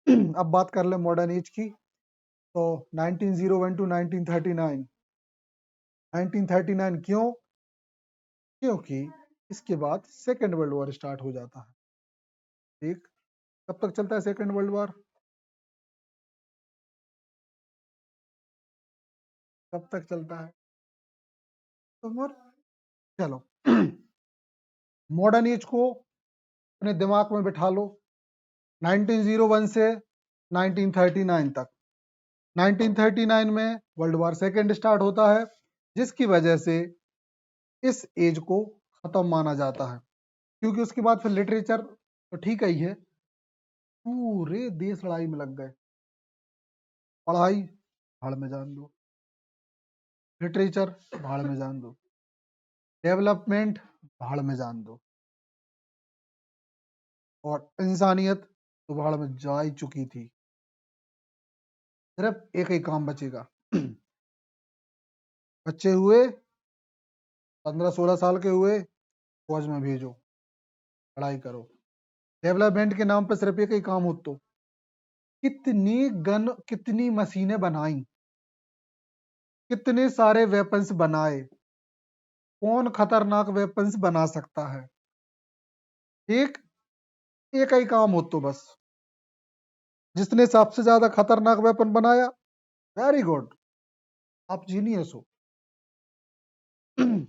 अब बात कर ले मॉडर्न एज की। तो 1901 टू 1939। 1939 क्यों? क्योंकि इसके बाद सेकेंड वर्ल्ड वॉर स्टार्ट हो जाता है। ठीक, कब तक चलता है सेकेंड वर्ल्ड वॉर? कब तक चलता है? तो चलो मॉडर्न एज को अपने दिमाग में बिठा लो। 1901 से 1939 तक। 1939 में वर्ल्ड वॉर सेकेंड स्टार्ट होता है, जिसकी वजह से इस एज को खत्म माना जाता है। क्योंकि उसके बाद फिर लिटरेचर तो ठीक ही है, पूरे देश लड़ाई में लग गए। पढ़ाई भाड़ में जान दो, लिटरेचर भाड़ में जान दो, डेवलपमेंट भाड़ में जान दो, और इंसानियत तो भाड़ में जा ही चुकी थी। सिर्फ एक ही काम बचेगा। बच्चे हुए 15-16 साल के हुए, फौज में भेजो, पढ़ाई करो। डेवलपमेंट के नाम पर सिर्फ एक ही काम हो, तो कितनी गन, कितनी मशीनें बनाई, कितने सारे वेपन्स बनाए, कौन खतरनाक वेपन्स बना सकता है? ठीक, एक ही काम हो तो बस, जिसने सबसे ज्यादा खतरनाक वेपन बनाया, वेरी गुड, आप जीनियस हो।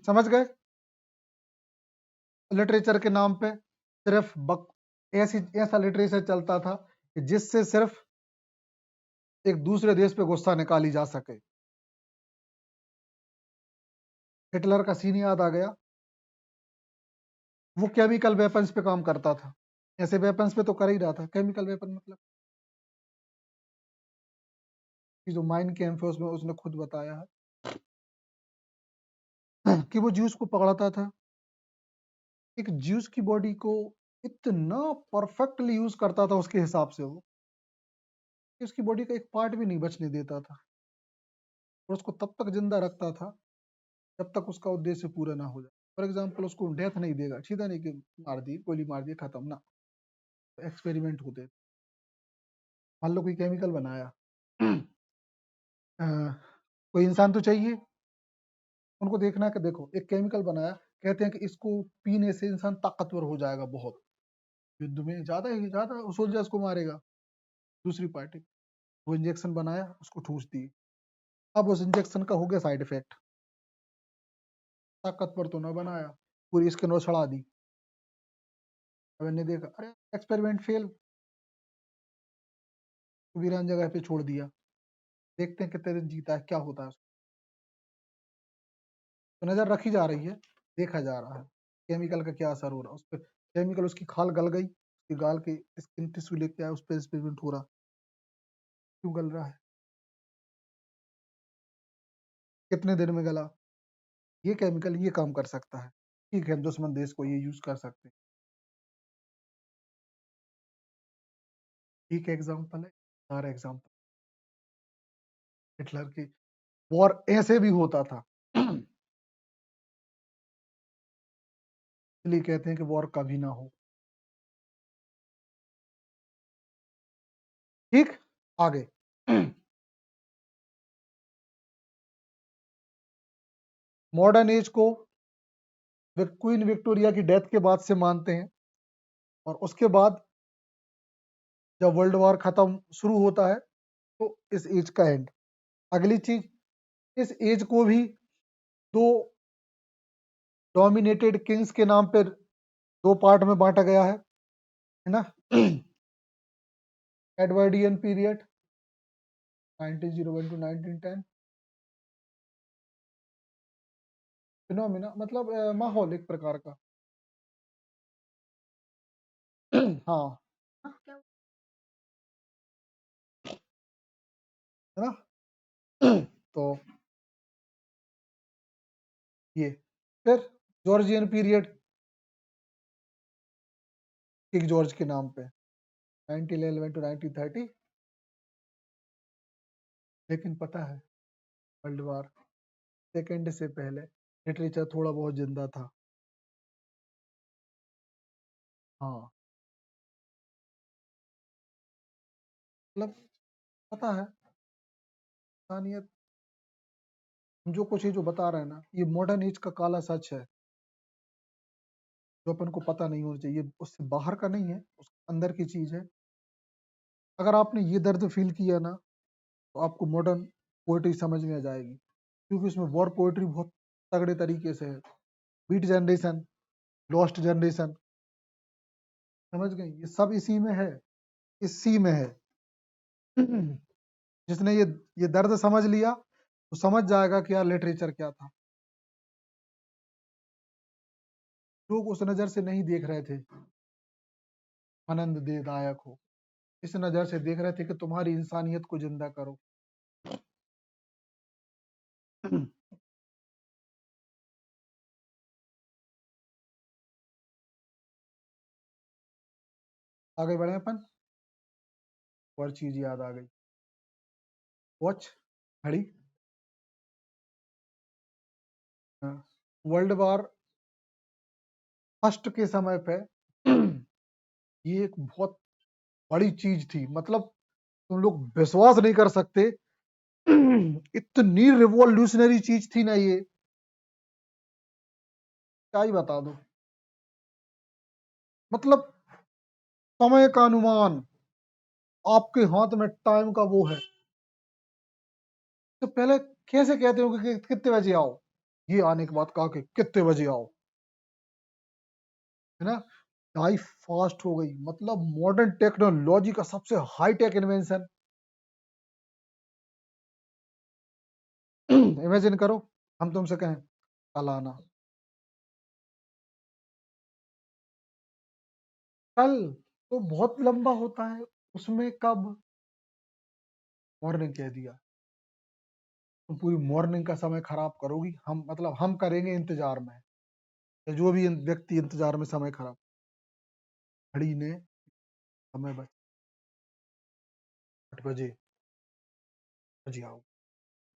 समझ गए? लिटरेचर के नाम पे सिर्फ ऐसा लिटरेचर चलता था कि जिससे सिर्फ एक दूसरे देश पे गुस्सा निकाली जा सके। हिटलर का सीन याद आ गया। वो केमिकल वेपन्स पे काम करता था, ऐसे वेपन्स पे तो कर ही रहा था। केमिकल वेपन मतलब कि जो माइन कैंप है उसमें उसने खुद बताया है कि वो ज्यूस को पकड़ाता था। एक ज्यूस की बॉडी को इतना परफेक्टली यूज करता था उसके हिसाब से, वो कि उसकी बॉडी का एक पार्ट भी नहीं बचने देता था, और उसको तब तक जिंदा रखता था जब तक उसका उद्देश्य पूरा ना हो जाए। फॉर एग्जाम्पल, उसको डेथ नहीं देगा, सीधा नहीं कि मार दी, गोली मार दी, खत्म ना। एक्सपेरिमेंट होते थे। मान लो कोई केमिकल बनाया, अ, कोई इंसान तो चाहिए, उनको देखना है कि देखो एक केमिकल बनाया, कहते हैं कि इसको पीने से इंसान ताकतवर हो जाएगा बहुत, युद्ध में ज्यादा ही ज्यादा सोल्जर्स को मारेगा। दूसरी पार्टी, वो इंजेक्शन बनाया, उसको ठूस दिए, अब उस इंजेक्शन का हो गया साइड इफेक्ट, ताकतवर तो ना बनाया, पूरी स्किन और सड़ा दी। अब मैंने देखा, अरे एक्सपेरिमेंट फेल, वीरान जगह पे छोड़ दिया, देखते हैं कितने दिन जीता है, क्या होता है। तो नजर रखी जा रही है, देखा जा रहा है केमिकल का क्या असर हो रहा है उस पर। केमिकल, उसकी खाल गल गई, उसकी गाल के स्किन टिश्यू लेके आया, उस पर एक्सपेरिमेंट हो रहा, क्यों गल रहा है, कितने दिन में गला, ये केमिकल ये काम कर सकता है, ठीक है, दुश्मन देश को ये यूज कर सकते हैं। ठीक एग्जाम्पल है, सारे एग्जाम्पल हिटलर की। वॉर ऐसे भी होता था। इसलिए कहते हैं कि वॉर कभी ना हो। ठीक, आगे। मॉडर्न एज को क्वीन विक्टोरिया की डेथ के बाद से मानते हैं, और उसके बाद जब वर्ल्ड वॉर खत्म शुरू होता है तो इस एज का एंड। अगली चीज, इस एज को भी दो डोमिनेटेड किंग्स के नाम पर दो पार्ट में बांटा गया है ना? Edwardian period 1901 to 1910। फिनोमिना मतलब माहौल एक प्रकार का। हाँ, है ना? तो ये फिर जॉर्जियन पीरियड, किंग जॉर्ज के नाम पे 1911 टू 1930। लेकिन पता है, वर्ल्ड वॉर सेकेंड से पहले लिटरेचर थोड़ा बहुत जिंदा था। हाँ, मतलब पता है इंसानियत, जो कुछ ये जो बता रहे हैं ना, ये मॉडर्न एज का काला सच है, जो अपन को पता नहीं होना चाहिए। उससे बाहर का नहीं है, उसके अंदर की चीज है। अगर आपने ये दर्द फील किया ना, तो आपको मॉडर्न पोएट्री समझ में आ जाएगी, क्योंकि उसमें वॉर पोएट्री बहुत तगड़े तरीके से है। बीट जनरेशन, लॉस्ट जनरेशन, समझ गए, ये सब इसी में है, इसी में है। जिसने ये दर्द समझ लिया, तो समझ जाएगा कि यार लिटरेचर क्या था। लोग उस नजर से नहीं देख रहे थे आनंद देदायक हो, इस नजर से देख रहे थे कि तुम्हारी इंसानियत को जिंदा करो। आगे बढ़े अपन, और चीज याद आ गई, वॉच, घड़ी। वर्ल्ड वॉर फर्स्ट के समय पे ये एक बहुत बड़ी चीज थी, मतलब तुम लोग विश्वास नहीं कर सकते, इतनी रिवॉल्यूशनरी चीज थी ना ये, क्या ही बता दो। मतलब समय का अनुमान, आपके हाथ में टाइम का वो है। तो पहले कैसे कहते हो कि कितने बजे आओ, ये आने के बाद कहा कि कितने बजे आओ, है ना। लाइफ फास्ट हो गई, मतलब मॉडर्न टेक्नोलॉजी का सबसे हाई टेक इन्वेंशन। इमेजिन करो, हम तुमसे कहें कल आना, कल तो बहुत लंबा होता है, उसमें कब मॉर्निंग कह दिया, तुम पूरी मॉर्निंग का समय खराब करोगी। हम मतलब हम करेंगे इंतजार में, या जो भी व्यक्ति इंतजार में समय खराब, घड़ी ने समय बच 8 बजे, बजे आओ,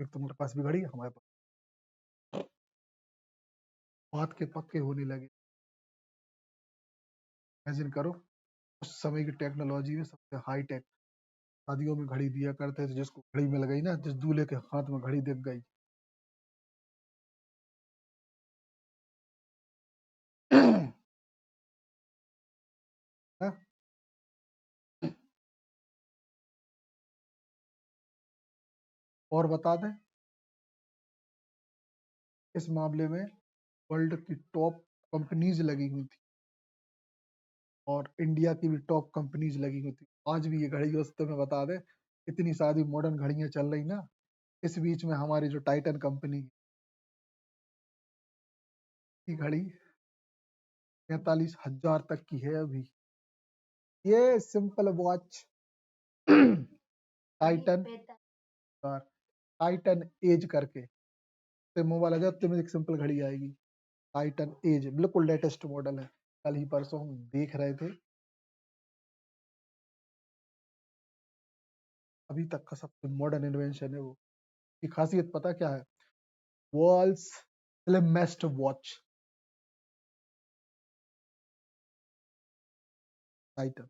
फिर तुम्हारे पास भी घड़ी, हमारे पास, बात के पक्के होने लगे। इमेजिन करो, उस समय की टेक्नोलॉजी में सबसे हाई टेक, शादियों में घड़ी दिया करते थे, जिसको घड़ी मिल गई ना, जिस दूल्हे के हाथ में घड़ी दिख गई। है? और बता दें, इस मामले में वर्ल्ड की टॉप कंपनीज लगी हुई थी, और इंडिया की भी टॉप कंपनीज लगी हुई थी। आज भी ये घड़ी दोस्तों में बता दें, इतनी सारी मॉडर्न घड़ियां चल रही ना, इस बीच में हमारी जो टाइटन कंपनी की घड़ी 45,000 तक की है अभी, ये simple watch Titan, Titan Edge करके, तो मोबाइल आ जाए तो एक सिंपल घड़ी आएगी, टाइटन एज, बिल्कुल लेटेस्ट मॉडल है। कल ही परसों हम देख रहे थे, अभी तक का सबसे मॉडर्न इन्वेंशन है वो। की खासियत पता क्या है, वर्ल्ड्स स्लिमेस्ट वॉच, टाइटन।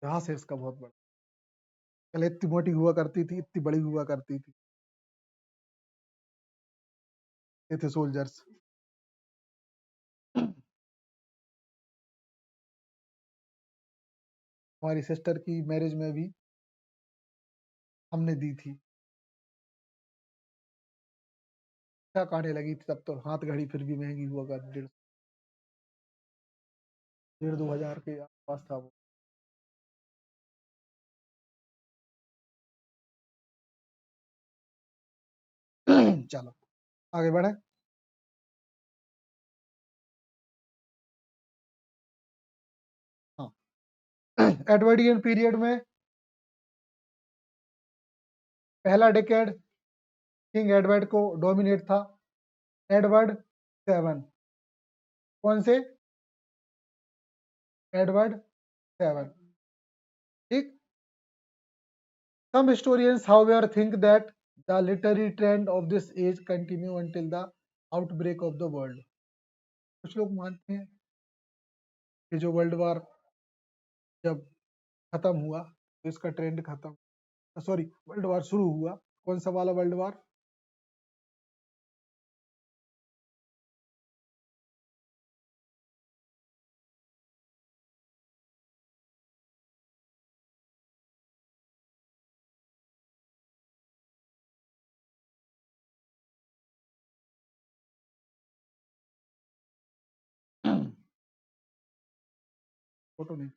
इतिहास है इसका बहुत बड़ा, पहले इतनी मोटी हुआ करती थी, इतनी बड़ी हुआ करती थी, ये थे सोल्जर्स। हमारी सिस्टर की मैरिज में भी हमने दी थी, क्या कहने लगी थी तब, तो हाथ घड़ी फिर भी महंगी हुआ कर, 1,500 1,500 के आसपास था वो। चलो आगे बढ़े। हाँ, एडवर्डियन पीरियड में पहला डिकेड किंग एडवर्ड को डोमिनेट था, एडवर्ड 7, कौन से, एडवर्ड 7, ठीक। Some historians, however, think that the literary trend of this age continue until the outbreak of the world। कुछ लोग मानते हैं ये जो वर्ल्ड वॉर जब खत्म हुआ तो इसका ट्रेंड खत्म, सॉरी वर्ल्ड वॉर शुरू हुआ, कौन सा वाला वर्ल्ड वॉर? फोटो नहीं